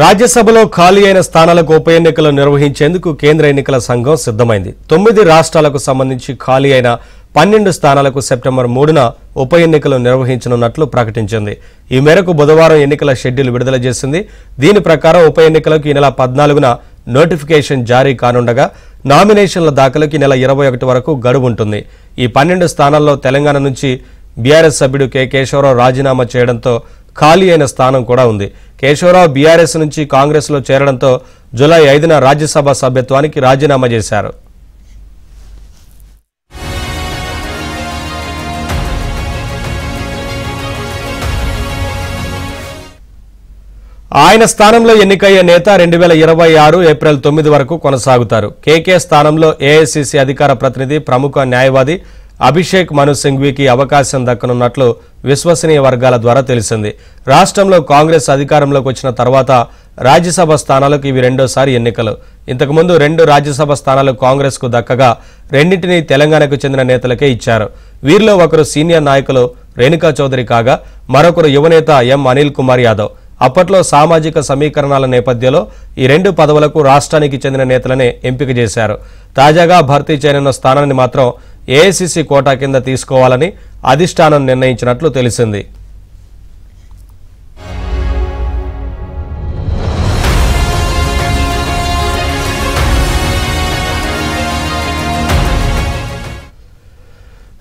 రాజ్యసభలో ఖాళీ అయిన స్థానాలకు ఉప ఎన్నికలు నిర్వహించేందుకు కేంద్ర ఎన్నికల సంఘం సిద్ధమైంది. 9 రాష్ట్రాలకు సంబంధించి ఖాళీ అయిన 12 స్థానాలకు సెప్టెంబర్ 3న ఉప ఎన్నికలు నిర్వహించనున్నట్లు ప్రకటించింది. ఈ మేరకు బుధవారం ఎన్నికల షెడ్యూల్ విడుదల చేసింది. దీని ప్రకారం ఉప ఎన్నికలకు ఈ నెల 14న నోటిఫికేషన్ జారీ కానుండగా నామినేషన్ల దాఖలుకి నెల 21 వరకు గడువు ఉంటుంది. ఈ 12 స్థానాల్లో తెలంగాణ నుంచి బీఆర్ఎస్ సభ్యుడు కె కేశవరావు రాజీనామా చేయడంతో ఖాళీ అయిన స్థానం కూడా ఉంది. కేశవరావు బీఆర్ఎస్ నుంచి కాంగ్రెస్లో చేరడంతో జూలై 5న రాజ్యసభ సభ్యత్వానికి రాజీనామా చేశారు. ఆయన స్థానంలో ఎన్నికయ్యే నేత 2026 ఏప్రిల్ 9 వరకు కొనసాగుతారు. కేకే స్థానంలో ఏఐసీసీ అధికార ప్రతినిధి ప్రముఖ న్యాయవాది అభిషేక్ మను సింఘ్వీకి అవకాశం దక్కనున్నట్లు విశ్వసనీయ వర్గాల ద్వారా తెలిసింది. రాష్ట్రంలో కాంగ్రెస్ అధికారంలోకి వచ్చిన తర్వాత రాజ్యసభ స్థానాలకు ఇవి రెండోసారి ఎన్నికలు. ఇంతకుముందు 2 రాజ్యసభ స్థానాలు కాంగ్రెస్కు దక్కగా రెండింటినీ తెలంగాణకు చెందిన నేతలకే ఇచ్చారు. వీరిలో ఒకరు సీనియర్ నాయకులు రేణుకా చౌదరి కాగా మరొకరు యువనేత ఎం అనిల్ కుమార్ యాదవ్. అప్పట్లో సామాజిక సమీకరణాల నేపథ్యంలో ఈ 2 పదవులకు రాష్ట్రానికి చెందిన నేతలనే ఎంపిక చేశారు. తాజాగా భర్తీ చేయనున్న స్థానాన్ని మాత్రం ఏఐసీసీ కోటా కింద తీసుకోవాలని అధిష్టానం నిర్ణయించినట్లు తెలిసింది.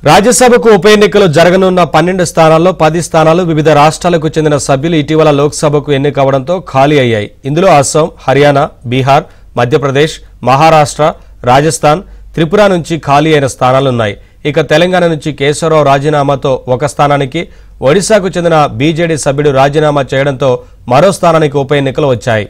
రాజ్యసభకు ఉప ఎన్నికలు జరగనున్న 12 స్థానాల్లో 10 స్థానాలు వివిధ రాష్ట్రాలకు చెందిన సభ్యులు ఇటీవల లోక్సభకు ఎన్నికవడంతో ఖాళీ అయ్యాయి. ఇందులో అస్సాం, హర్యానా, బీహార్, మధ్యప్రదేశ్, మహారాష్ట్ర, రాజస్థాన్, త్రిపుర నుంచి ఖాళీ అయిన స్థానాలున్నాయి. ఇక తెలంగాణ నుంచి కేశవరావు రాజీనామాతో ఒక స్థానానికి, ఒడిశాకు చెందిన బీజేడీ సభ్యుడు రాజీనామా చేయడంతో మరో స్థానానికి ఉప ఎన్నికలు వచ్చాయి.